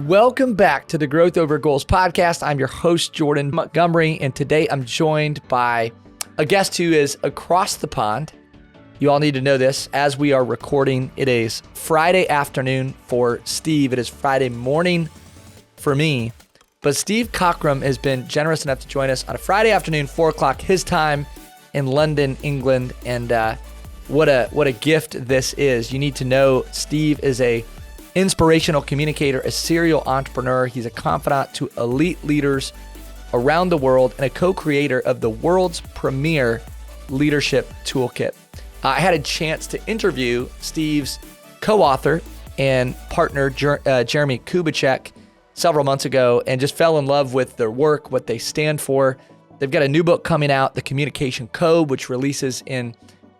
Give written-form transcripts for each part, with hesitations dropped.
Welcome back to the Growth Over Goals podcast. I'm your host, Jordan Montgomery, and today I'm joined by a guest who is across the pond. You all need to know this. As we are recording, it is Friday afternoon for Steve. It is Friday morning for me. But Steve Cockram has been generous enough to join us on a Friday afternoon, 4 o'clock his time in London, England. And what a gift this is. You need to know Steve is a inspirational communicator, a serial entrepreneur. He's a confidant to elite leaders around the world and a co-creator of the world's premier leadership toolkit. I had a chance to interview Steve's co-author and partner, Jeremy Kubicek, several months ago, and just fell in love with their work, what they stand for. They've got a new book coming out, The Communication Code, which releases in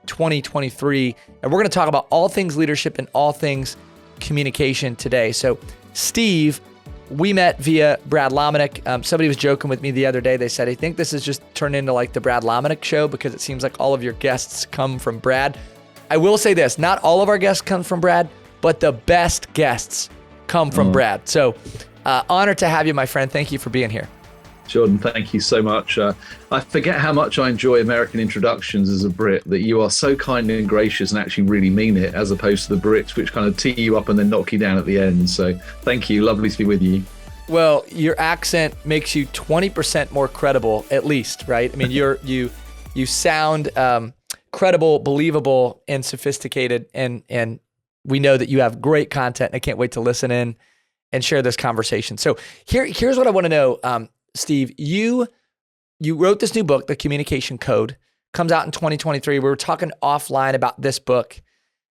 2023. And we're going to talk about all things leadership and all things communication today. So Steve, we met via Brad Lomenick. Somebody was joking with me the other day. They said, I think this has just turned into like the Brad Lomenick show because it seems like all of your guests come from Brad. I will say this, not all of our guests come from Brad, but the best guests come from Brad. So honored to have you, my friend. Thank you for being here. Jordan, thank you so much. I forget how much I enjoy American introductions as a Brit, that you are so kind and gracious and actually really mean it, as opposed to the Brits, which kind of tee you up and then knock you down at the end. So thank you. Lovely to be with you. Well, your accent makes you 20% more credible, at least, right? I mean, you sound credible, believable, and sophisticated. And we know that you have great content. And I can't wait to listen in and share this conversation. So here's what I want to know. Steve, you wrote this new book, The Communication Code, comes out in 2023. We were talking offline about this book.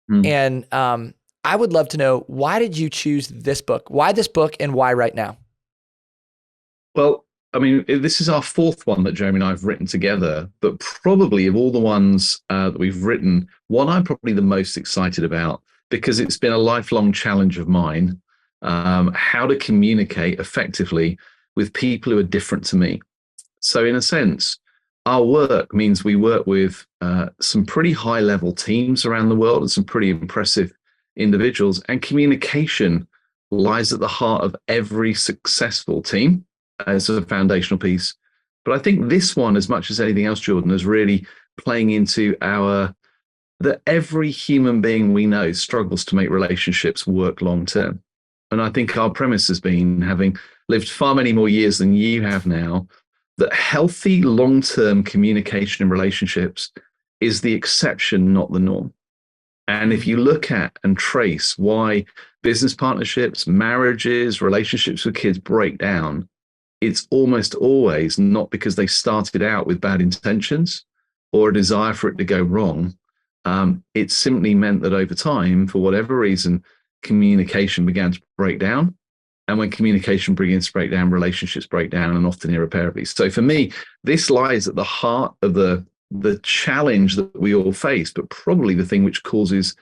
And I would love to know, why did you choose this book? Why this book and why right now? Well, I mean, this is our fourth one that Jeremy and I have written together, but probably of all the ones that we've written, one I'm probably the most excited about, because it's been a lifelong challenge of mine, how to communicate effectively with people who are different to me. So in a sense, our work means we work with some pretty high level teams around the world and some pretty impressive individuals, and communication lies at the heart of every successful team as a foundational piece. But I think this one, as much as anything else, Jordan, is really playing into that every human being we know struggles to make relationships work long term. And I think our premise has been, having lived far many more years than you have now, that healthy long-term communication in relationships is the exception, not the norm. And if you look at and trace why business partnerships, marriages, relationships with kids break down, it's almost always not because they started out with bad intentions or a desire for it to go wrong. It simply meant that over time, for whatever reason, communication began to break down. And when communication begins to break down, relationships break down, and often irreparably. So for me, this lies at the heart of the challenge that we all face, but probably the thing which causes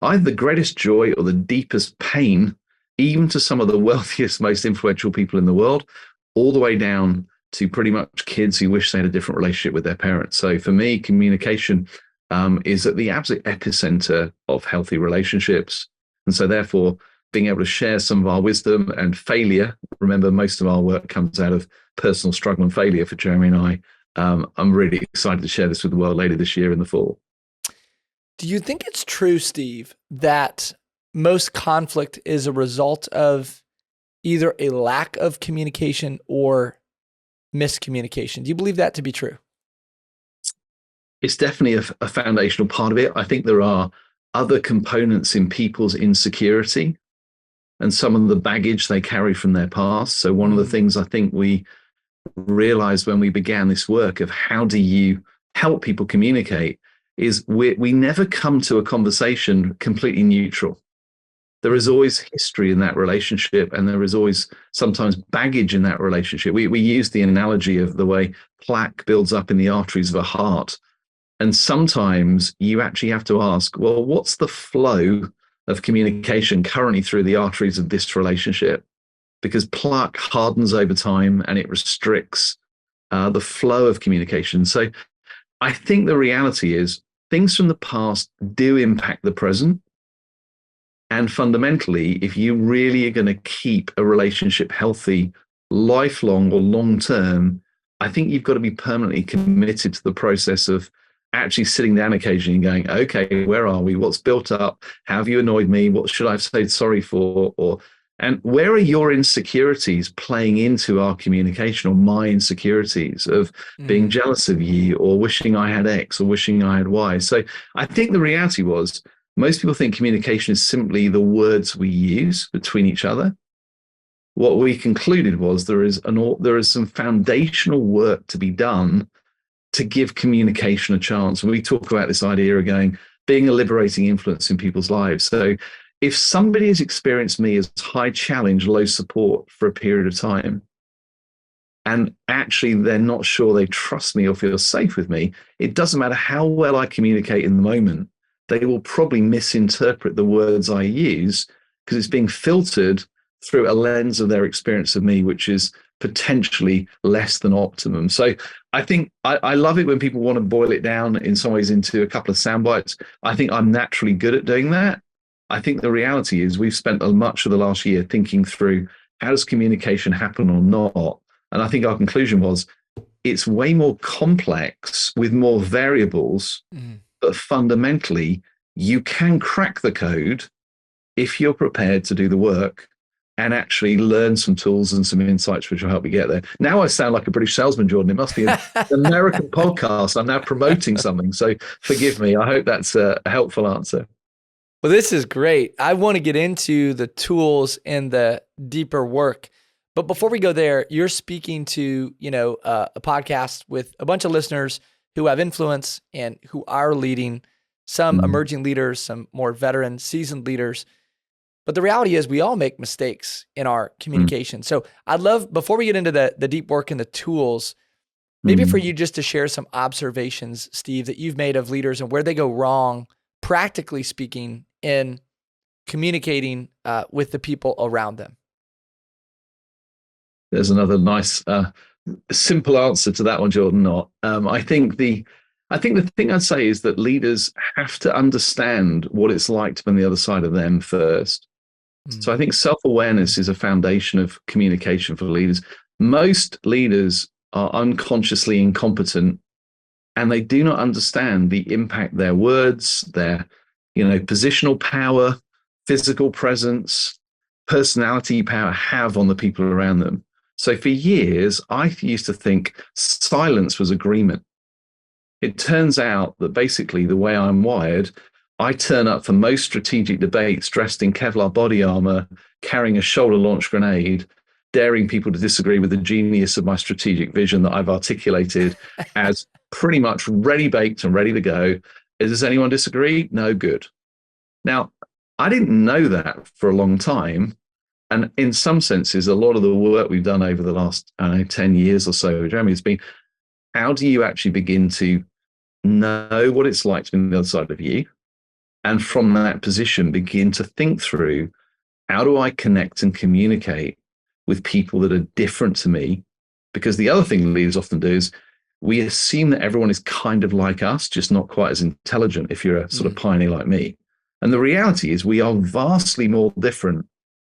either the greatest joy or the deepest pain, even to some of the wealthiest, most influential people in the world, all the way down to pretty much kids who wish they had a different relationship with their parents. So for me, communication is at the absolute epicenter of healthy relationships. And so therefore, being able to share some of our wisdom and failure. Remember, most of our work comes out of personal struggle and failure for Jeremy and I. I'm really excited to share this with the world later this year in the fall. Do you think it's true, Steve, that most conflict is a result of either a lack of communication or miscommunication? Do you believe that to be true? It's definitely a foundational part of it. I think there are other components in people's insecurity and some of the baggage they carry from their past. So one of the things I think we realized when we began this work of how do you help people communicate is we never come to a conversation completely neutral. There is always history in that relationship, and there is always sometimes baggage in that relationship. We use the analogy of the way plaque builds up in the arteries of a heart. And sometimes you actually have to ask, well, what's the flow of communication currently through the arteries of this relationship? Because plaque hardens over time and it restricts the flow of communication. So I think the reality is things from the past do impact the present. And fundamentally, if you really are going to keep a relationship healthy, lifelong or long term, I think you've got to be permanently committed to the process of actually sitting down occasionally and going, okay, where are we? What's built up? How have you annoyed me? What should I have said sorry for? And where are your insecurities playing into our communication, or my insecurities of being jealous of you, or wishing I had X, or wishing I had Y? So I think the reality was, most people think communication is simply the words we use between each other. What we concluded was there is some foundational work to be done to give communication a chance. And we talk about this idea of being a liberating influence in people's lives. So if somebody has experienced me as high challenge, low support for a period of time, and actually they're not sure they trust me or feel safe with me, it doesn't matter how well I communicate in the moment, they will probably misinterpret the words I use because it's being filtered through a lens of their experience of me, which is potentially less than optimum. So I think I love it when people want to boil it down in some ways into a couple of sound bites. I think I'm naturally good at doing that. I think the reality is we've spent much of the last year thinking through, how does communication happen or not? And I think our conclusion was, it's way more complex with more variables, but fundamentally you can crack the code if you're prepared to do the work and actually learn some tools and some insights which will help you get there. Now I sound like a British salesman, Jordan. It must be an American podcast. I'm now promoting something. So forgive me. I hope that's a helpful answer. Well, this is great. I want to get into the tools and the deeper work. But before we go there, you're speaking to, a podcast with a bunch of listeners who have influence and who are leading, some emerging leaders, some more veteran, seasoned leaders. But the reality is we all make mistakes in our communication. So I'd love, before we get into the deep work and the tools, maybe for you just to share some observations, Steve, that you've made of leaders and where they go wrong, practically speaking, in communicating with the people around them. There's another nice, simple answer to that one, Jordan. I think the thing I'd say is that leaders have to understand what it's like to be on the other side of them first. So I think self-awareness is a foundation of communication for leaders. Most leaders are unconsciously incompetent, and they do not understand the impact their words, their positional power, physical presence, personality power have on the people around them. So for years, I used to think silence was agreement. It turns out that basically the way I'm wired, I turn up for most strategic debates dressed in Kevlar body armor, carrying a shoulder-launched grenade, daring people to disagree with the genius of my strategic vision that I've articulated as pretty much ready-baked and ready to go. Does anyone disagree? No, good. Now, I didn't know that for a long time. And in some senses, a lot of the work we've done over the last 10 years or so, Jeremy, has been, how do you actually begin to know what it's like to be on the other side of you? And from that position, begin to think through, how do I connect and communicate with people that are different to me? Because the other thing leaders often do is we assume that everyone is kind of like us, just not quite as intelligent if you're a sort of pioneer like me. And the reality is we are vastly more different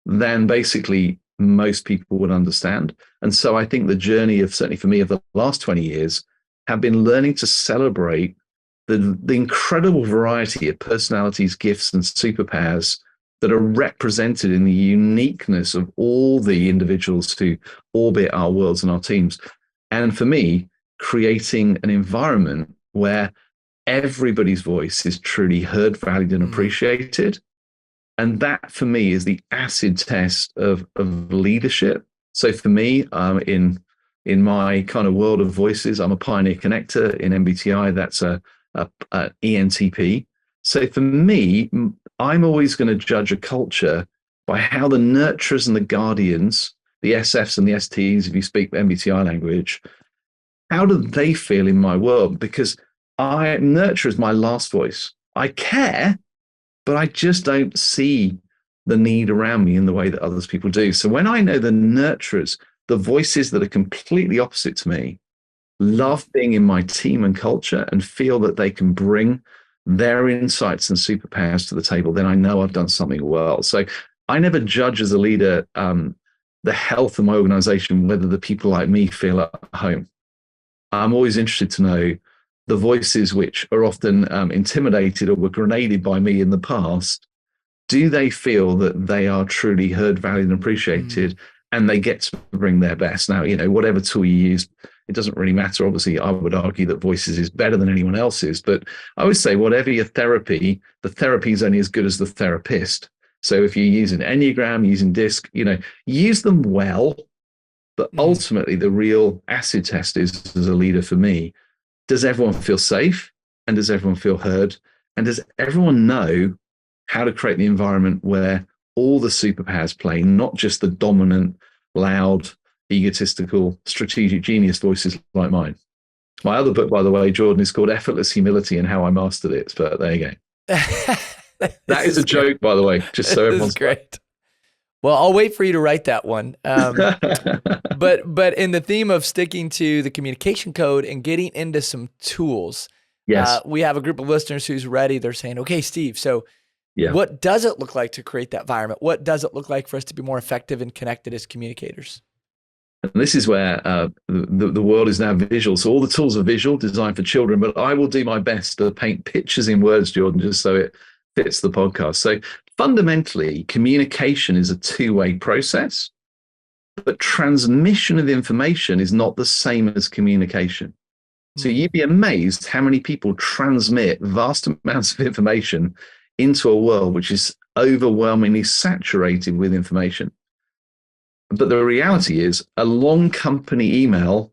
than basically most people would understand. And so I think the journey of, certainly for me, of the last 20 years have been learning to celebrate the incredible variety of personalities, gifts, and superpowers that are represented in the uniqueness of all the individuals who orbit our worlds and our teams. And for me, creating an environment where everybody's voice is truly heard, valued, and appreciated. And that, for me, is the acid test of leadership. So for me, in my kind of world of voices, I'm a pioneer connector. In MBTI, that's a ENTP. So for me, I'm always going to judge a culture by how the nurturers and the guardians, the SFs and the STs, if you speak MBTI language, how do they feel in my world? Because nurture is my last voice. I care, but I just don't see the need around me in the way that others people do. So when I know the nurturers, the voices that are completely opposite to me, love being in my team and culture and feel that they can bring their insights and superpowers to the table, then I know I've done something well. So I never judge as a leader the health of my organization, whether the people like me feel at home. I'm always interested to know the voices which are often intimidated or were grenaded by me in the past. Do they feel that they are truly heard, valued, and appreciated, and they get to bring their best? Now, whatever tool you use, it doesn't really matter. Obviously, I would argue that Voices is better than anyone else's, but I would say whatever your therapy, the therapy is only as good as the therapist. So if you're using Enneagram, using DISC, use them well, but ultimately the real acid test is, as a leader for me, does everyone feel safe? And does everyone feel heard? And does everyone know how to create the environment where all the superpowers play, not just the dominant, loud, egotistical, strategic genius voices like mine? My other book, by the way, Jordan, is called Effortless Humility and How I Mastered It. But there you go. That is a joke, by the way, just so everyone's great. Well, I'll wait for you to write that one. But in the theme of sticking to the communication code and getting into some tools, yes, we have a group of listeners who's ready. They're saying, okay, Steve, so what does it look like to create that environment? What does it look like for us to be more effective and connected as communicators? And this is where the world is now visual. So all the tools are visual, designed for children, but I will do my best to paint pictures in words, Jordan, just so it fits the podcast. So fundamentally, communication is a two-way process, but transmission of information is not the same as communication. So you'd be amazed how many people transmit vast amounts of information into a world which is overwhelmingly saturated with information. But the reality is a long company email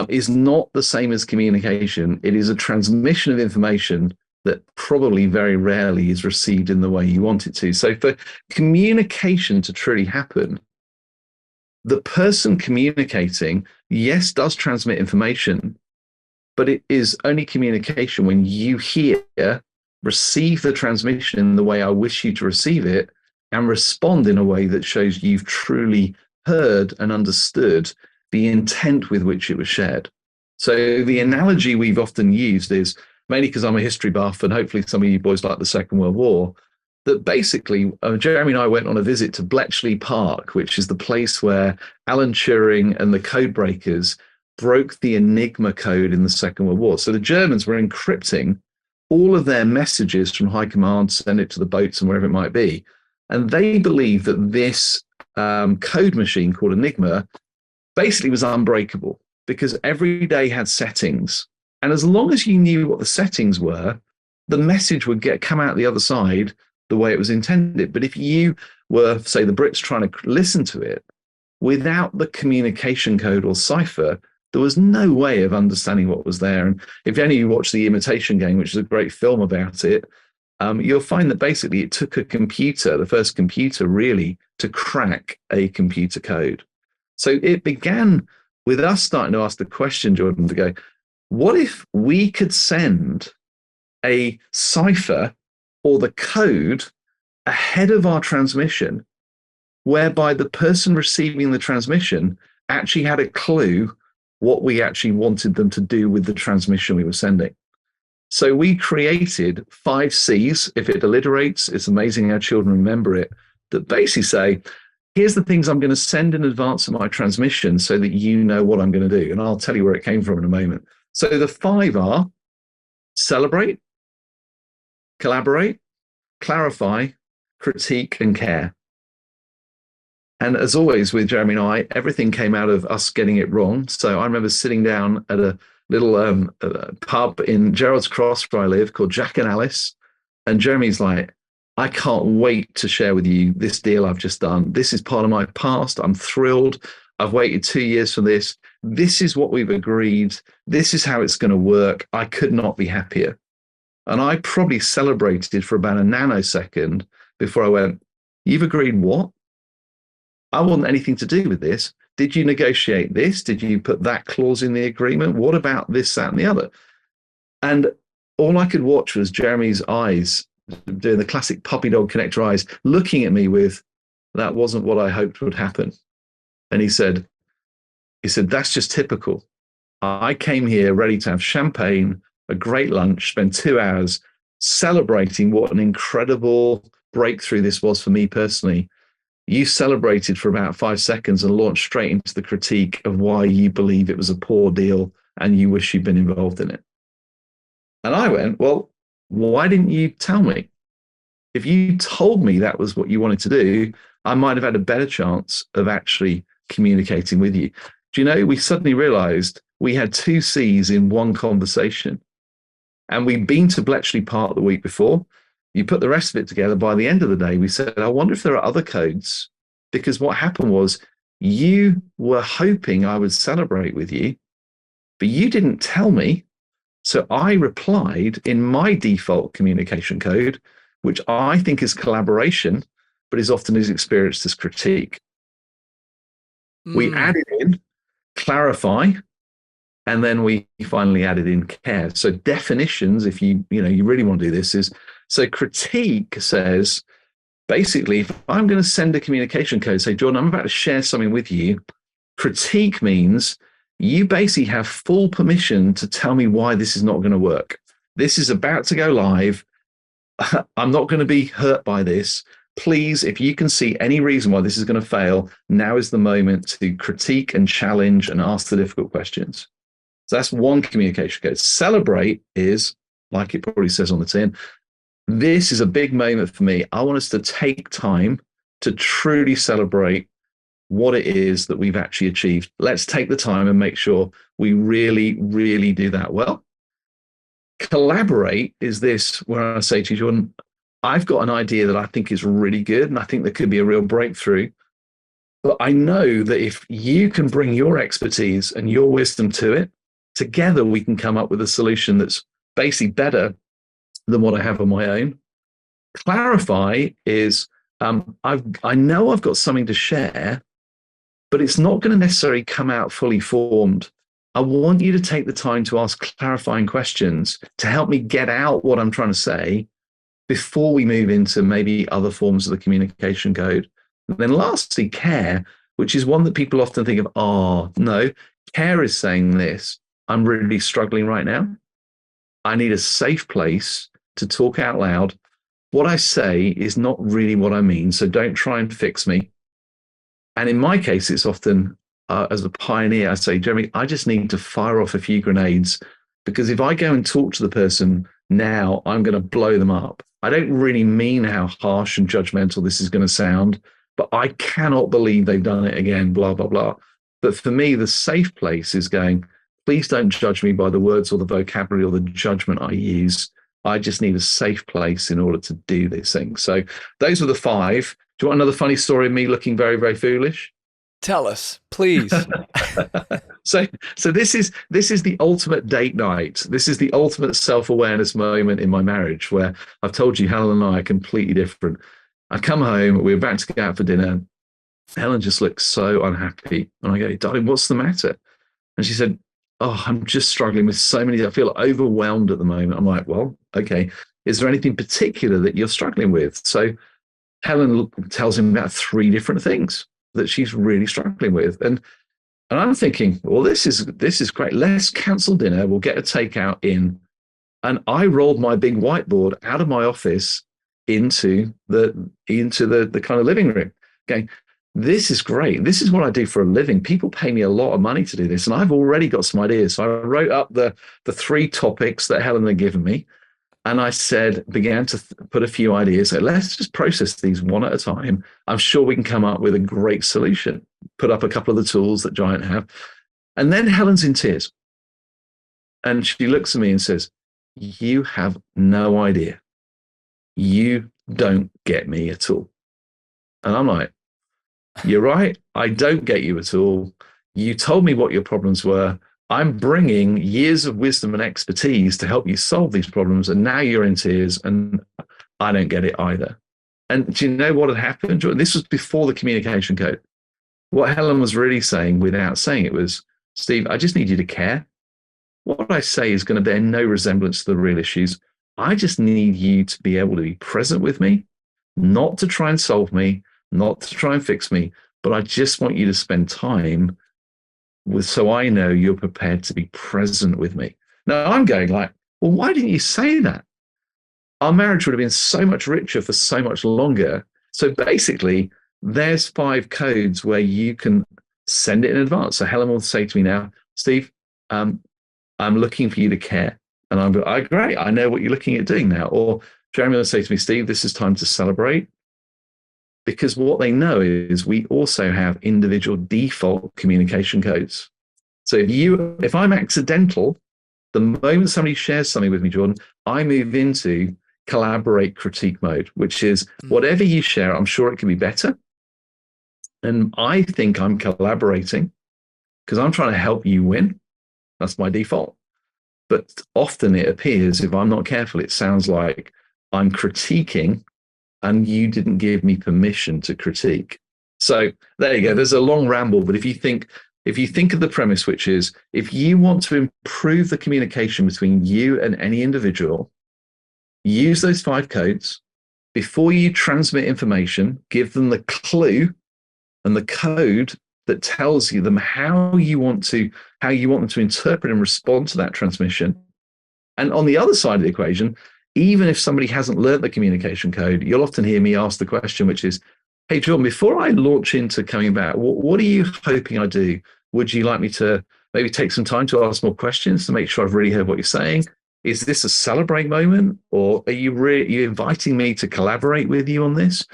is not the same as communication. It is a transmission of information that probably very rarely is received in the way you want it to. So for communication to truly happen, the person communicating, yes, does transmit information, but it is only communication when you hear, receive the transmission in the way I wish you to receive it, and respond in a way that shows you've truly heard and understood the intent with which it was shared. So the analogy we've often used is, mainly because I'm a history buff and hopefully some of you boys like the Second World War, that basically Jeremy and I went on a visit to Bletchley Park, which is the place where Alan Turing and the code breakers broke the Enigma code in the Second World War. So the Germans were encrypting all of their messages from high command, send it to the boats and wherever it might be. And they believed that this code machine called Enigma basically was unbreakable because every day had settings. And as long as you knew what the settings were, the message would come out the other side the way it was intended. But if you were, say, the Brits trying to listen to it without the communication code or cipher, there was no way of understanding what was there. And if any of you watch The Imitation Game, which is a great film about it, you'll find that basically it took a computer, the first computer really, to crack a computer code. So it began with us starting to ask the question, Jordan, to go, what if we could send a cipher or the code ahead of our transmission, whereby the person receiving the transmission actually had a clue what we actually wanted them to do with the transmission we were sending? So we created 5 C's. If it alliterates, it's amazing how children remember it, that basically say, here's the things I'm going to send in advance of my transmission so that you know what I'm going to do. And I'll tell you where it came from in a moment. So the 5 are celebrate, collaborate, clarify, critique, and care. And as always with Jeremy and I, everything came out of us getting it wrong. So I remember sitting down at a little pub in Gerrard's Cross where I live called Jack and Alice. And Jeremy's like, I can't wait to share with you this deal I've just done. This is part of my past. I'm thrilled. I've waited 2 years for this. This is what we've agreed. This is how it's going to work. I could not be happier. And I probably celebrated for about a nanosecond before I went, you've agreed what? I want anything to do with this. Did you negotiate this? Did you put that clause in the agreement? What about this, that, and the other? And all I could watch was Jeremy's eyes, doing the classic puppy dog connector eyes, looking at me with, that wasn't what I hoped would happen. And he said, that's just typical. I came here ready to have champagne, a great lunch, spend 2 hours celebrating what an incredible breakthrough this was for me personally. You celebrated for about 5 seconds and launched straight into the critique of why you believe it was a poor deal and you wish you'd been involved in it. And I went, well, why didn't you tell me? If you told me that was what you wanted to do, I might have had a better chance of actually communicating with you. Do you know, we suddenly realized we had 2 C's in one conversation. And we'd been to Bletchley Park the week before. You put the rest of it together. By the end of the day, we said, I wonder if there are other codes. Because what happened was you were hoping I would celebrate with you, but you didn't tell me. So I replied in my default communication code, which I think is collaboration, but is often experienced as critique. We added in clarify, and then we finally added in care. So definitions, if you really want to do this, is so critique says, basically, if I'm going to send a communication code, say, Jordan, I'm about to share something with you. Critique means you basically have full permission to tell me why this is not going to work. This is about to go live. I'm not going to be hurt by this. Please, if you can see any reason why this is going to fail, now is the moment to critique and challenge and ask the difficult questions. So that's one communication code. Celebrate is, like it probably says on the tin, this is a big moment for me. I want us to take time to truly celebrate what it is that we've actually achieved. Let's take the time and make sure we really, really do that well. Collaborate is this, where I say to you, Jordan, I've got an idea that I think is really good, and I think there could be a real breakthrough. But I know that if you can bring your expertise and your wisdom to it, together we can come up with a solution that's basically better than what I have on my own. Clarify is, I know I've got something to share, but it's not going to necessarily come out fully formed. I want you to take the time to ask clarifying questions to help me get out what I'm trying to say before we move into maybe other forms of the communication code. And then lastly, care, which is one that people often think of, oh, no, care is saying this. I'm really struggling right now. I need a safe place to talk out loud. What I say is not really what I mean, so don't try and fix me. And in my case, it's often, as a pioneer, I say, Jeremy, I just need to fire off a few grenades, because if I go and talk to the person now, I'm going to blow them up. I don't really mean how harsh and judgmental this is going to sound, but I cannot believe they've done it again, blah, blah, blah. But for me, the safe place is going, please don't judge me by the words or the vocabulary or the judgment I use. I just need a safe place in order to do this thing. So those were the 5. Do you want another funny story of me looking very, very foolish? Tell us, please. So this is the ultimate date night. This is the ultimate self-awareness moment in my marriage, where I've told you Helen and I are completely different. I come home, we're about to go out for dinner. Helen just looks so unhappy. And I go, darling, what's the matter? And she said, oh, I'm just struggling with so many. I feel overwhelmed at the moment. I'm like, well, okay. Is there anything particular that you're struggling with? So Helen tells him about 3 different things that she's really struggling with. And I'm thinking, well, this is great. Let's cancel dinner. We'll get a takeout in. And I rolled my big whiteboard out of my office into the kind of living room, going, this is great. This is what I do for a living. People pay me a lot of money to do this, and I've already got some ideas. So I wrote up the 3 topics that Helen had given me, and I began to put a few ideas. So let's just process these one at a time. I'm sure we can come up with a great solution. Put up a couple of the tools that Giant have. And then Helen's in tears. And she looks at me and says, you have no idea. You don't get me at all. And I'm like, you're right. I don't get you at all. You told me what your problems were. I'm bringing years of wisdom and expertise to help you solve these problems. And now you're in tears, and I don't get it either. And do you know what had happened? This was before the communication code. What Helen was really saying, without saying it, was, Steve, I just need you to care. What I say is going to bear no resemblance to the real issues. I just need you to be able to be present with me, not to try and solve me, not to try and fix me, but I just want you to spend time with, so I know you're prepared to be present with me. Now I'm going like, well, why didn't you say that? our marriage would have been so much richer for so much longer. So basically, there's 5 codes where you can send it in advance. So Helen will say to me now, Steve, I'm looking for you to care. And I'm like, oh, great, I know what you're looking at doing now. Or Jeremy will say to me, Steve, this is time to celebrate. Because what they know is we also have individual default communication codes. So if I'm accidental, the moment somebody shares something with me, Jordan, I move into collaborate critique mode, which is whatever you share, I'm sure it can be better. And I think I'm collaborating because I'm trying to help you win. That's my default. But often it appears, if I'm not careful, it sounds like I'm critiquing and you didn't give me permission to critique. So there you go. There's a long ramble, but if you think of the premise, which is if you want to improve the communication between you and any individual, use those 5 codes. Before you transmit information, give them the clue and the code that tells them how you want them to interpret and respond to that transmission. And on the other side of the equation, even if somebody hasn't learned the communication code, you'll often hear me ask the question, which is, hey, John, before I launch into coming back, what are you hoping I do? Would you like me to maybe take some time to ask more questions to make sure I've really heard what you're saying? Is this a celebrate moment, or are you inviting me to collaborate with you on this?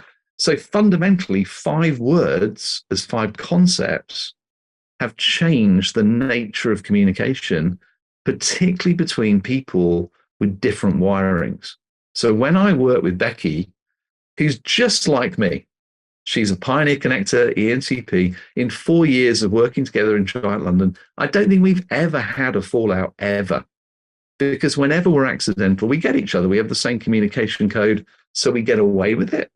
So fundamentally, 5 words as 5 concepts have changed the nature of communication, particularly between people with different wirings. So when I work with Becky, who's just like me, she's a Pioneer Connector, ENCP. In 4 years of working together in Giant London, I don't think we've ever had a fallout, ever. Because whenever we're accidental, we get each other. We have the same communication code, so we get away with it.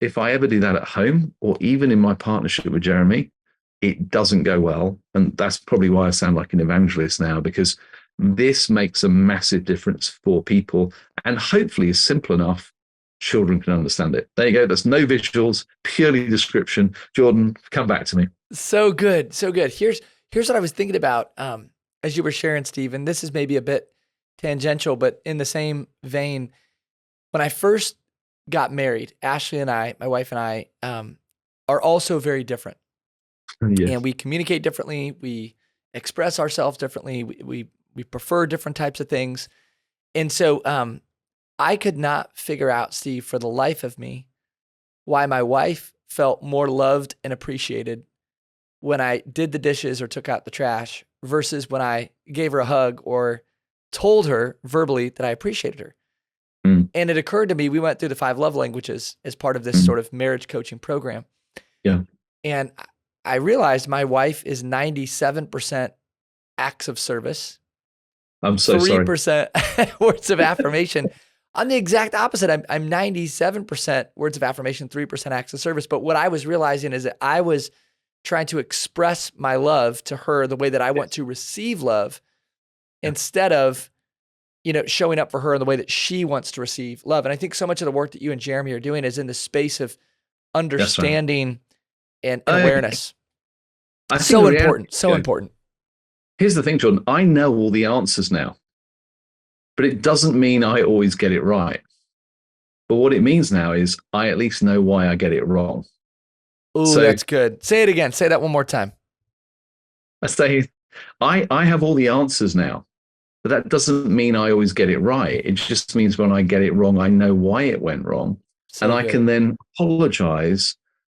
If I ever do that at home, or even in my partnership with Jeremy, it doesn't go well. And that's probably why I sound like an evangelist now, because this makes a massive difference for people and hopefully is simple enough children can understand it. There you go. There's no visuals, purely description. Jordan, come back to me. So good. So good. Here's what I was thinking about as you were sharing, Steve, and this is maybe a bit tangential, but in the same vein, when I first got married, Ashley and I, my wife and I, are also very different. Yes. And we communicate differently. We express ourselves differently. We prefer different types of things. And so I could not figure out, Steve, for the life of me, why my wife felt more loved and appreciated when I did the dishes or took out the trash versus when I gave her a hug or told her verbally that I appreciated her. And it occurred to me, we went through the 5 love languages as part of this sort of marriage coaching program. Yeah. And I realized my wife is 97% acts of service. I'm so 3% words of affirmation. I'm the exact opposite. I'm 97% words of affirmation, 3% acts of service. But what I was realizing is that I was trying to express my love to her the way that I want to receive love instead of, showing up for her in the way that she wants to receive love. And I think so much of the work that you and Jeremy are doing is in the space of understanding and awareness. So important. So important. Here's the thing, Jordan. I know all the answers now, but it doesn't mean I always get it right. But what it means now is I at least know why I get it wrong. Ooh, that's good. Say it again. Say that one more time. I say, I have all the answers now, but that doesn't mean I always get it right. It just means when I get it wrong, I know why it went wrong. And I can then apologize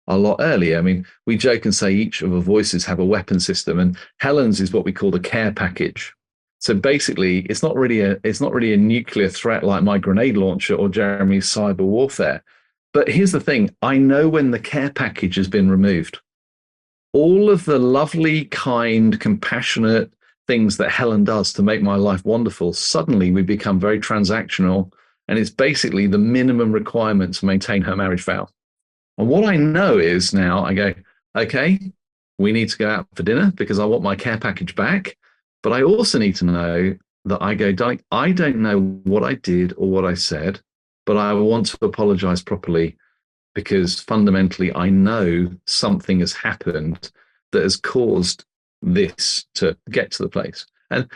a lot earlier. I mean, we joke and say each of our voices have a weapon system, and Helen's is what we call the care package. So basically, it's not really a nuclear threat like my grenade launcher or Jeremy's cyber warfare. But here's the thing. I know when the care package has been removed. All of the lovely, kind, compassionate things that Helen does to make my life wonderful, suddenly we become very transactional. And it's basically the minimum requirement to maintain her marriage vow. And what I know is now I go, okay, we need to go out for dinner because I want my care package back. But I also need to know that I go, I don't know what I did or what I said, but I want to apologize properly because fundamentally I know something has happened that has caused this to get to the place. And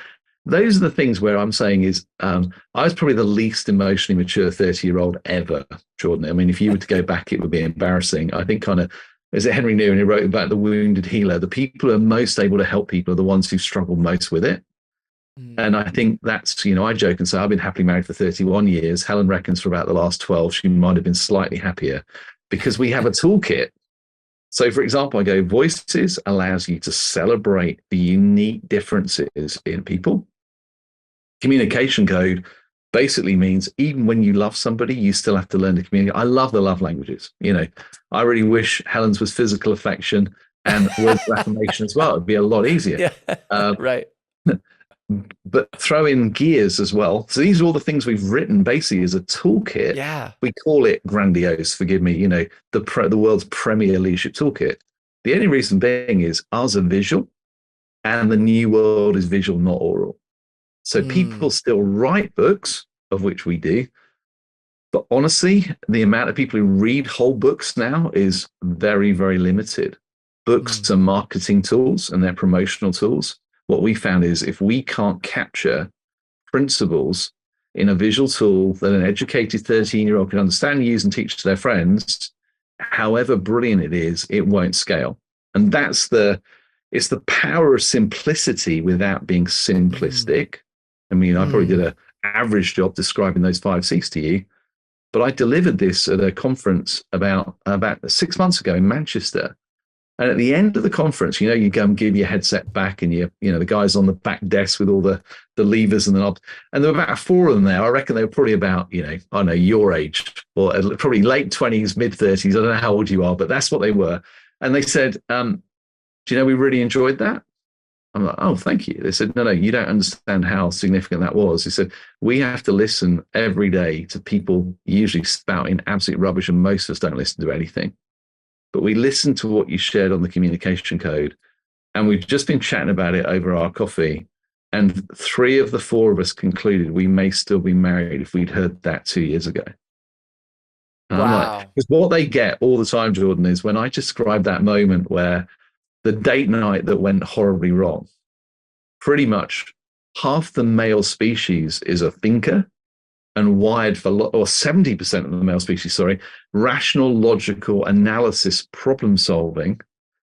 those are the things where I'm saying is, I was probably the least emotionally mature 30-year-old ever, Jordan. I mean, if you were to go back, it would be embarrassing. I think kind of, is it Henry Newman who wrote about the wounded healer? The people who are most able to help people are the ones who struggle most with it. And I think that's, I joke and say I've been happily married for 31 years. Helen reckons for about the last 12, she might have been slightly happier because we have a toolkit. So, for example, I go, voices allows you to celebrate the unique differences in people. Communication code basically means even when you love somebody, you still have to learn to communicate. I love the love languages. I really wish Helen's was physical affection and words of affirmation as well. It'd be a lot easier. Yeah, right. But throw in gears as well. So these are all the things we've written basically as a toolkit. Yeah. We call it grandiose, forgive me, the world's premier leadership toolkit. The only reason being is ours are visual and the new world is visual, not oral. So people still write books, of which we do. But honestly, the amount of people who read whole books now is very, very limited. Books are marketing tools and they're promotional tools. What we found is if we can't capture principles in a visual tool that an educated 13-year-old can understand, use, and teach to their friends, however brilliant it is, it won't scale. And it's the power of simplicity without being simplistic. I mean, I probably did an average job describing those 5 C's to you, but I delivered this at a conference about 6 months ago in Manchester. And at the end of the conference, you go and give your headset back and the guys on the back desk with all the levers and the knobs. And there were about 4 of them there. I reckon they were probably about, I don't know, your age or probably late 20s, mid 30s. I don't know how old you are, but that's what they were. And they said, do you know, we really enjoyed that. I'm like, oh, thank you. They said, no, you don't understand how significant that was. They said, we have to listen every day to people usually spouting absolute rubbish, and most of us don't listen to anything. But we listened to what you shared on the communication code, and we've just been chatting about it over our coffee. And 3 of the 4 of us concluded we may still be married if we'd heard that 2 years ago. And wow. Because what they get all the time, Jordan, is when I describe that moment where the date night that went horribly wrong, pretty much half the male species is a thinker and wired for, or 70% of the male species, rational, logical analysis, problem solving.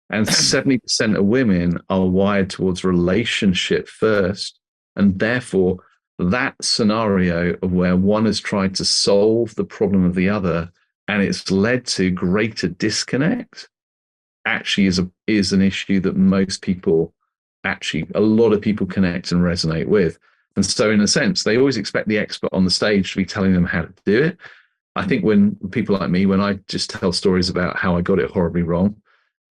And 70% of women are wired towards relationship first. And therefore, that scenario of where one has tried to solve the problem of the other and it's led to greater disconnect actually is an issue that most people, a lot of people connect and resonate with. And so in a sense, they always expect the expert on the stage to be telling them how to do it. I think when people like me, when I just tell stories about how I got it horribly wrong,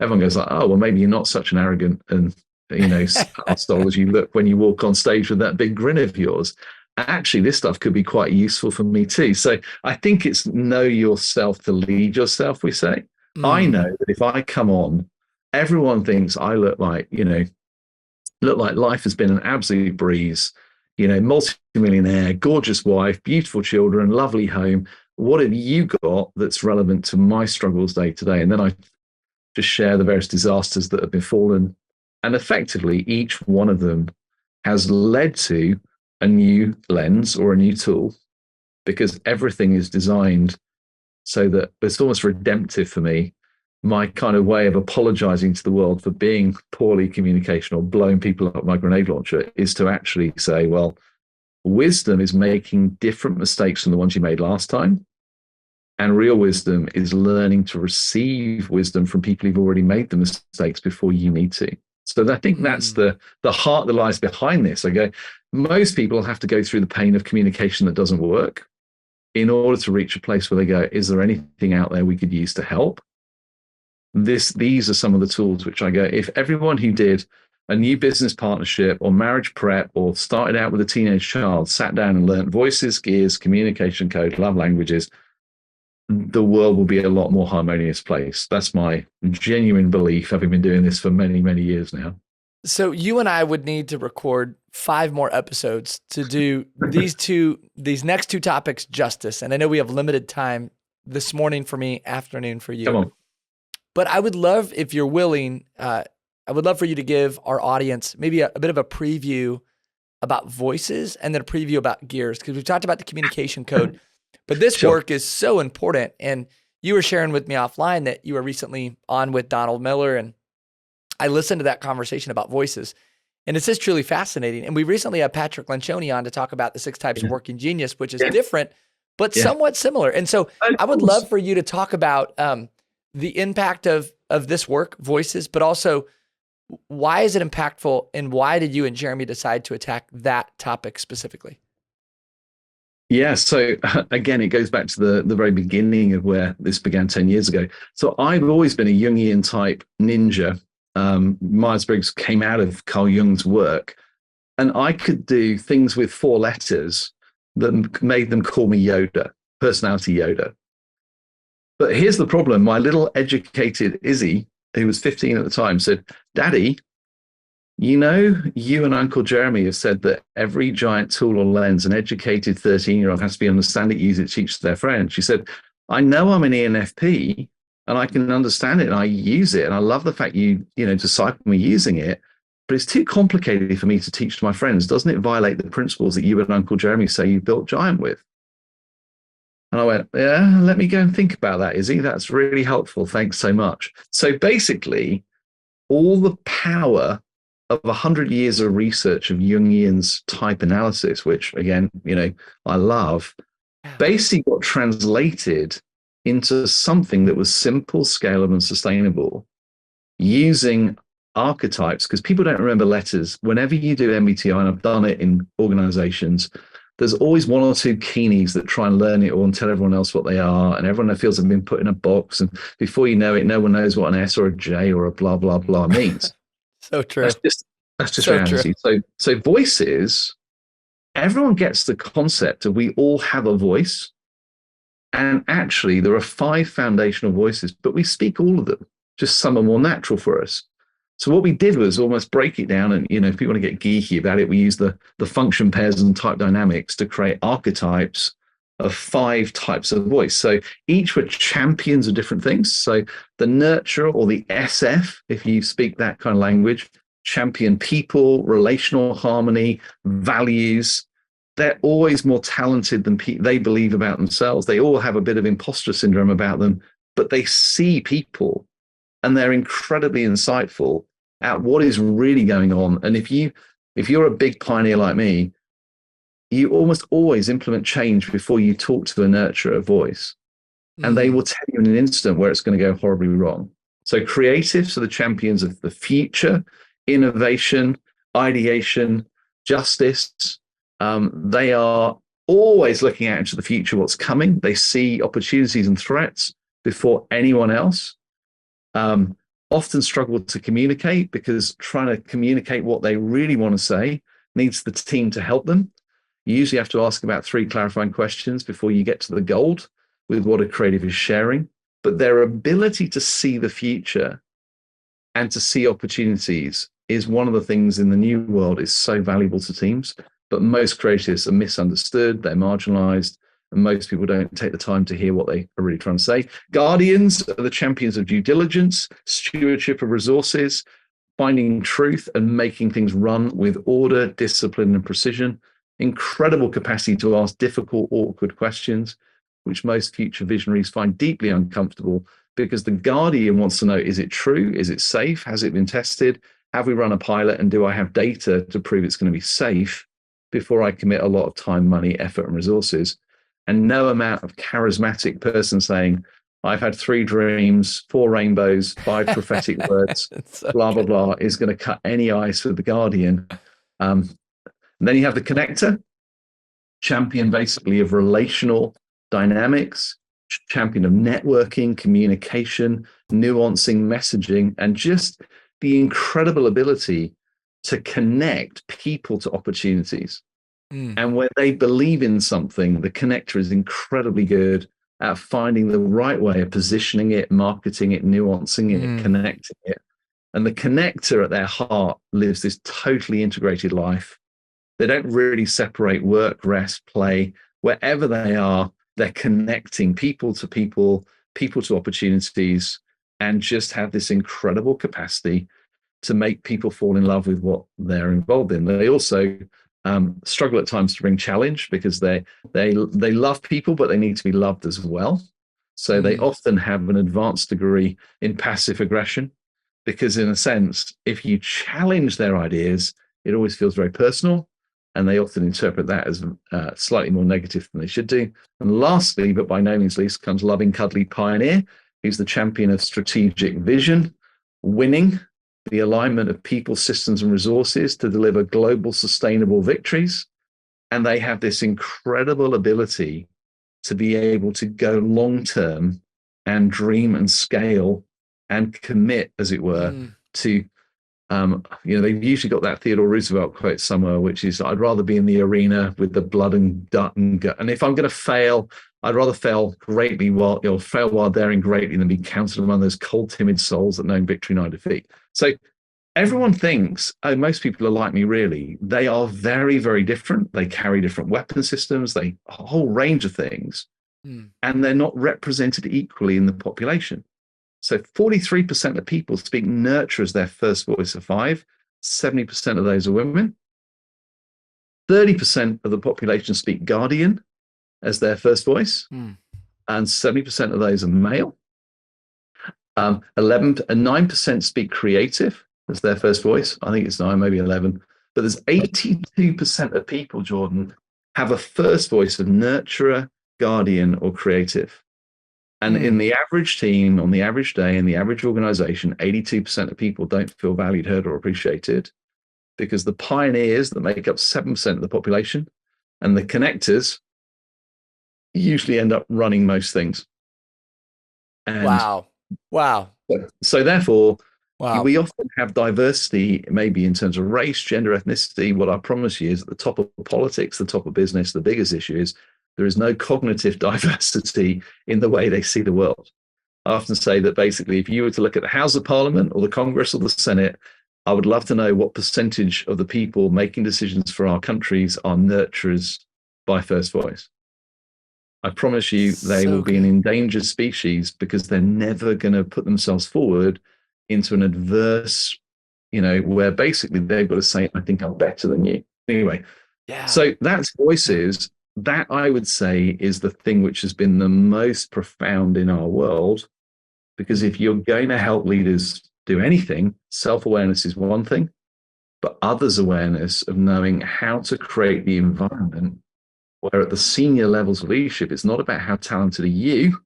everyone goes like, oh, well, maybe you're not such an arrogant and, arsehole as you look when you walk on stage with that big grin of yours. Actually, this stuff could be quite useful for me too. So I think it's know yourself to lead yourself, we say. I know that if I come on, everyone thinks I look like life has been an absolute breeze, multi-millionaire, gorgeous wife, beautiful children, lovely home. What have you got that's relevant to my struggles day to day? And then I just share the various disasters that have befallen. And effectively, each one of them has led to a new lens or a new tool, because everything is designed so that it's almost redemptive for me. My kind of way of apologizing to the world for being poorly communication or blowing people up my grenade launcher is to actually say, well, wisdom is making different mistakes from the ones you made last time. And real wisdom is learning to receive wisdom from people who've already made the mistakes before you need to. So I think that's the heart that lies behind this. Most people have to go through the pain of communication that doesn't work in order to reach a place where they go, is there anything out there we could use to help? These are some of the tools which I go, if everyone who did a new business partnership or marriage prep or started out with a teenage child sat down and learned voices, gears, communication code, love languages, the world will be a lot more harmonious place. That's my genuine belief, having been doing this for many, many years now. So you and I would need to record 5 more episodes to do these next 2 topics justice. And I know we have limited time this morning for me, afternoon for you. Come on. But I would love, if you're willing, I would love for you to give our audience maybe a bit of a preview about voices and then a preview about gears, because we've talked about the communication code, but this Sure. work is so important. And you were sharing with me offline that you were recently on with Donald Miller, and I listened to that conversation about voices, and it's just truly fascinating. And we recently had Patrick Lencioni on to talk about the 6 types of working genius, which is different, but somewhat similar. And so I would love for you to talk about the impact of this work, voices, but also why is it impactful, and why did you and Jeremy decide to attack that topic specifically? Yeah, so again, it goes back to the very beginning of where this began 10 years ago. So I've always been a Jungian type ninja. Myers-Briggs came out of Carl Jung's work, and I could do things with 4 letters that made them call me Yoda, personality Yoda. But here's the problem. My little educated Izzy, who was 15 at the time, said, "Daddy, you know, you and Uncle Jeremy have said that every giant tool or lens an educated 13-year-old has to be understand it, use it, teach to their friends." She said, "I know I'm an ENFP and I can understand it and I use it. And I love the fact you disciple me using it, but it's too complicated for me to teach to my friends. Doesn't it violate the principles that you and Uncle Jeremy say you built Giant with?" And I went, "Yeah, let me go and think about that, Izzy. That's really helpful. Thanks so much." So basically, all the power of 100 years of research of Jungian's type analysis, which again, I love, basically got translated into something that was simple, scalable, and sustainable using archetypes, because people don't remember letters. Whenever you do MBTI, and I've done it in organizations, there's always 1 or 2 keenies that try and learn it all and tell everyone else what they are, and everyone feels they've been put in a box, and before you know it, no one knows what an S or a J or a blah, blah, blah means. So true. That's just reality. So voices, everyone gets the concept of we all have a voice. And actually, there are 5 foundational voices, but we speak all of them. Just some are more natural for us. So what we did was almost break it down. And, if you want to get geeky about it, we use the function pairs and type dynamics to create archetypes of 5 types of voice. So each were champions of different things. So the nurturer, or the SF, if you speak that kind of language, champion people, relational harmony, values. They're always more talented than they believe about themselves. They all have a bit of imposter syndrome about them, but they see people and they're incredibly insightful at what is really going on. And if you're a big pioneer like me, you almost always implement change before you talk to a nurturer voice. And they will tell you in an instant where it's going to go horribly wrong. So creatives are the champions of the future, innovation, ideation, justice. They are always looking out into the future, what's coming. They see opportunities and threats before anyone else. Often struggle to communicate, because trying to communicate what they really want to say needs the team to help them. You usually have to ask about 3 clarifying questions before you get to the gold with what a creative is sharing. But their ability to see the future and to see opportunities is one of the things in the new world is so valuable to teams. But most creatives are misunderstood, they're marginalized, and most people don't take the time to hear what they are really trying to say. Guardians are the champions of due diligence, stewardship of resources, finding truth and making things run with order, discipline, and precision. Incredible capacity to ask difficult, awkward questions, which most future visionaries find deeply uncomfortable, because the guardian wants to know, is it true? Is it safe? Has it been tested? Have we run a pilot? And do I have data to prove it's going to be safe before I commit a lot of time, money, effort, and resources? And no amount of charismatic person saying, "I've had 3 dreams, 4 rainbows, 5 prophetic words, blah, blah, blah," is going to cut any ice with the guardian. And then you have the connector, champion basically of relational dynamics, champion of networking, communication, nuancing, messaging, and just the incredible ability to connect people to opportunities. And when they believe in something, the connector is incredibly good at finding the right way of positioning it, marketing it, nuancing it, connecting it. And the connector at their heart lives this totally integrated life. They don't really separate work, rest, play. Wherever they are, they're connecting people to people, people to opportunities, and just have this incredible capacity to make people fall in love with what they're involved in. They also struggle at times to bring challenge because they love people, but they need to be loved as well. So they often have an advanced degree in passive aggression, because in a sense, if you challenge their ideas, it always feels very personal, and they often interpret that as slightly more negative than they should do. And lastly, but by no means least, comes loving, cuddly pioneer, who's the champion of strategic vision, winning, the alignment of people, systems, and resources to deliver global sustainable victories. And they have this incredible ability to be able to go long term and dream and scale and commit, as it were, to, they've usually got that Theodore Roosevelt quote somewhere, which is, I'd rather be in the arena with the blood and gut and gut. And if I'm going to fail, I'd rather fail greatly fail while daring greatly than be counted among those cold, timid souls that know victory, no defeat. So everyone thinks, oh, most people are like me, really. They are very, very different. They carry different weapon systems, a whole range of things, and they're not represented equally in the population. So 43% of people speak nurture as their first voice of 5. 70% of those are women. 30% of the population speak guardian as their first voice, and 70% of those are male. 9% speak creative as their first voice. I think it's 9, maybe 11. But there's 82% of people, Jordan, have a first voice of nurturer, guardian, or creative. And in the average team, on the average day, in the average organization, 82% of people don't feel valued, heard, or appreciated, because the pioneers that make up 7% of the population and the connectors usually end up running most things. And Wow. So therefore, we often have diversity, maybe in terms of race, gender, ethnicity. What I promise you is at the top of politics, the top of business, the biggest issue is there is no cognitive diversity in the way they see the world. I often say that basically, if you were to look at the House of Parliament or the Congress or the Senate, I would love to know what percentage of the people making decisions for our countries are nurturers by first voice. I promise you they will be an endangered species, because they're never going to put themselves forward into an adverse, where basically they've got to say, I think I'm better than you. Anyway, so that's voices. That, I would say, is the thing which has been the most profound in our world, because if you're going to help leaders do anything, self-awareness is one thing, but others' awareness of knowing how to create the environment where at the senior levels of leadership, it's not about how talented are you,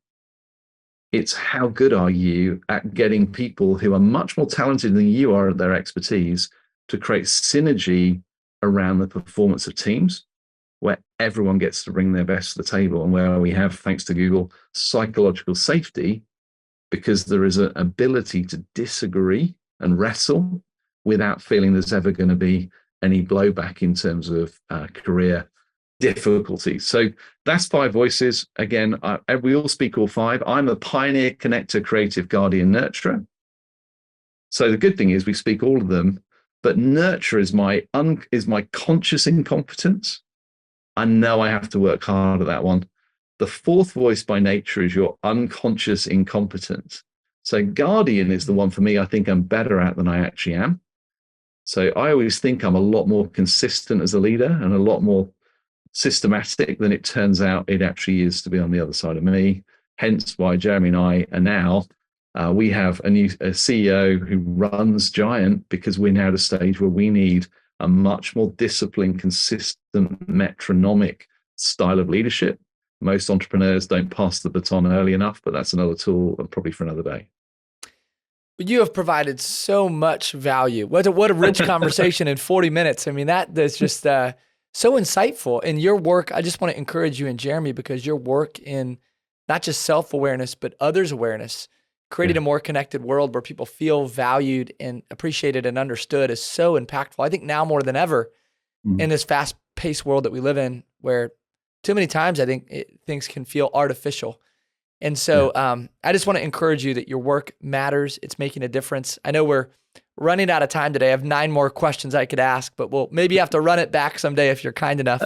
it's how good are you at getting people who are much more talented than you are at their expertise to create synergy around the performance of teams, where everyone gets to bring their best to the table, and where we have, thanks to Google, psychological safety, because there is an ability to disagree and wrestle without feeling there's ever going to be any blowback in terms of career difficulty. So that's 5 voices. Again, we all speak all 5. I'm a pioneer, connector, creative, guardian, nurturer. So the good thing is we speak all of them, but nurture is my conscious incompetence. I know I have to work hard at that one. The 4th voice by nature is your unconscious incompetence. So guardian is the one for me I think I'm better at than I actually am. So I always think I'm a lot more consistent as a leader and a lot more systematic than it turns out it actually is to be on the other side of me. Hence why Jeremy and I are now, we have a CEO who runs Giant, because we're now at a stage where we need a much more disciplined, consistent, metronomic style of leadership. Most entrepreneurs don't pass the baton early enough, but that's another tool and probably for another day. You have provided so much value. What a rich conversation in 40 minutes. I mean, that's just so insightful. In your work, I just want to encourage you and Jeremy, because your work in not just self-awareness, but others' awareness, creating a more connected world where people feel valued and appreciated and understood, is so impactful. I think now more than ever in this fast-paced world that we live in, where too many times I think things can feel artificial. And so I just want to encourage you that your work matters. It's making a difference. I know we're running out of time today. I have 9 more questions I could ask, but we'll maybe have to run it back someday if you're kind enough.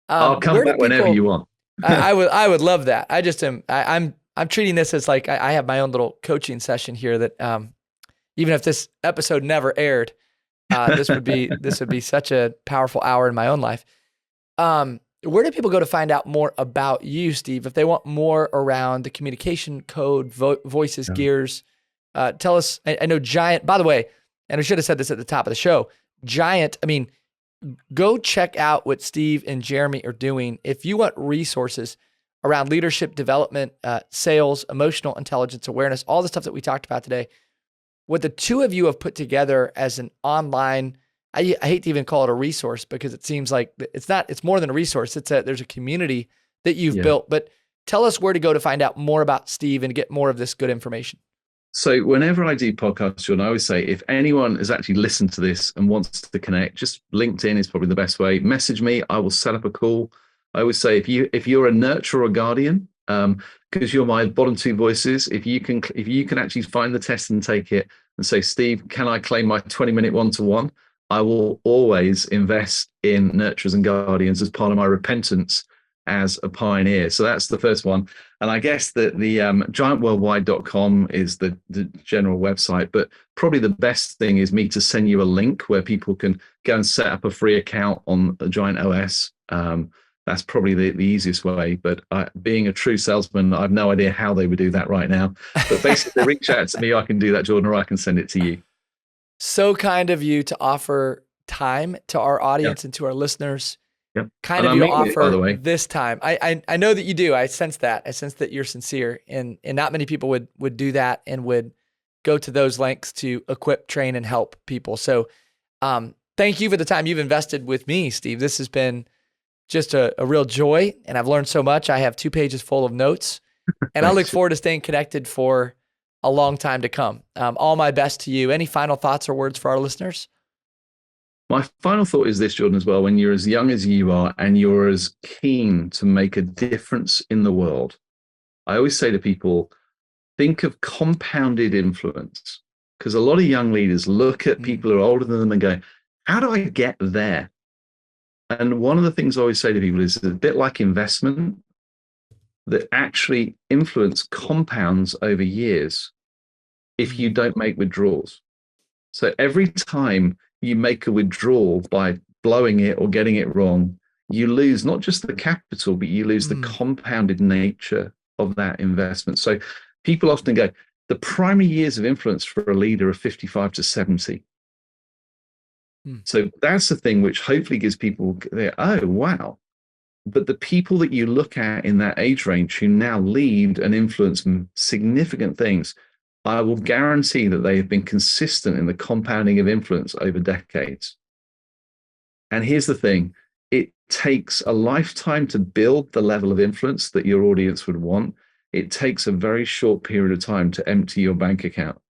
I'll come back whenever you want. I would love that. I just am. I'm treating this as like I have my own little coaching session here that even if this episode never aired, This would be such a powerful hour in my own life. Where do people go to find out more about you, Steve? If they want more around the communication code, voices, gears, tell us. I know Giant, by the way, and I should have said this at the top of the show, Giant, go check out what Steve and Jeremy are doing. If you want resources around leadership development, sales, emotional intelligence, awareness, all the stuff that we talked about today, what the two of you have put together as an online, I hate to even call it a resource because it seems like it's more than a resource. There's a community that you've built, but tell us where to go to find out more about Steve and get more of this good information. So whenever I do podcasts, John, I always say, if anyone has actually listened to this and wants to connect, just LinkedIn is probably the best way. Message me. I will set up a call. I always say, if you're a nurturer or guardian, because you're my bottom two voices, if you can actually find the test and take it and say, Steve, can I claim my 20-minute one-to-one? I will always invest in nurturers and guardians as part of my repentance as a pioneer. So that's the first one. And I guess that the giantworldwide.com is the general website, but probably the best thing is me to send you a link where people can go and set up a free account on the Giant OS. That's probably the easiest way. But being a true salesman, I have no idea how they would do that right now. But basically, reach out to me. I can do that, Jordan, or I can send it to you. So kind of you to offer time to our audience and to our listeners. Yep. Kind of you offer this time. I know that you do. I sense that. I sense that you're sincere, and not many people would do that and would go to those lengths to equip, train, and help people. So thank you for the time you've invested with me, Steve. This has been just a real joy, and I've learned so much. I have 2 pages full of notes, and I look forward to staying connected for a long time to come. All my best to you. Any final thoughts or words for our listeners? My final thought is this, Jordan, as well. When you're as young as you are and you're as keen to make a difference in the world, I always say to people, think of compounded influence. Because a lot of young leaders look at people who are older than them and go, how do I get there? And one of the things I always say to people is it's a bit like investment, that actually influence compounds over years if you don't make withdrawals. So every time you make a withdrawal by blowing it or getting it wrong, you lose not just the capital, but you lose the compounded nature of that investment. So people often go, the primary years of influence for a leader are 55 to 70. So that's the thing which hopefully gives people, oh, wow. But the people that you look at in that age range who now lead and influence significant things, I will guarantee that they have been consistent in the compounding of influence over decades. And here's the thing, it takes a lifetime to build the level of influence that your audience would want. It takes a very short period of time to empty your bank account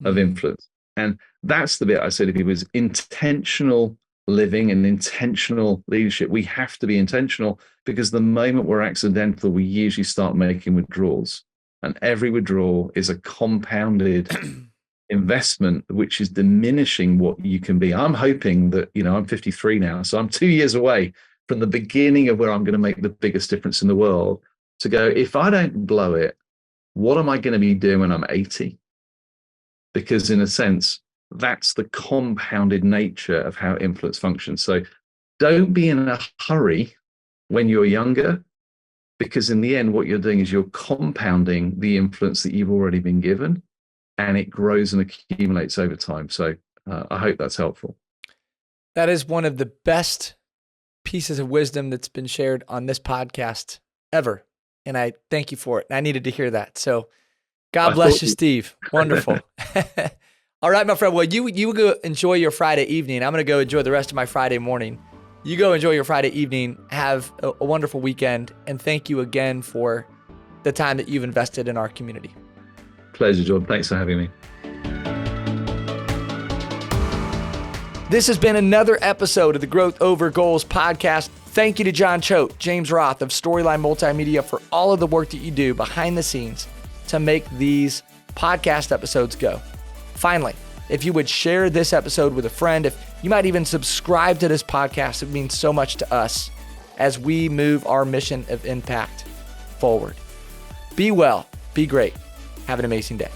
of influence. And that's the bit I say to people is intentional living and intentional leadership. We have to be intentional because the moment we're accidental, we usually start making withdrawals. And every withdrawal is a compounded investment, which is diminishing what you can be. I'm hoping that, I'm 53 now, so I'm 2 years away from the beginning of where I'm going to make the biggest difference in the world, to go, if I don't blow it, what am I going to be doing when I'm 80? Because in a sense, that's the compounded nature of how influence functions. So don't be in a hurry when you're younger, because in the end, what you're doing is you're compounding the influence that you've already been given, and it grows and accumulates over time. So I hope that's helpful. That is one of the best pieces of wisdom that's been shared on this podcast ever. And I thank you for it. I needed to hear that. So God bless you, Steve. Wonderful. All right, my friend. Well, you go enjoy your Friday evening. I'm going to go enjoy the rest of my Friday morning. You go enjoy your Friday evening. Have a wonderful weekend. And thank you again for the time that you've invested in our community. Pleasure, Jordan. Thanks for having me. This has been another episode of the Growth Over Goals podcast. Thank you to John Choate, James Roth of Storyline Multimedia for all of the work that you do behind the scenes to make these podcast episodes go. Finally, if you would share this episode with a friend, if you might even subscribe to this podcast, it means so much to us as we move our mission of impact forward. Be well, be great. Have an amazing day.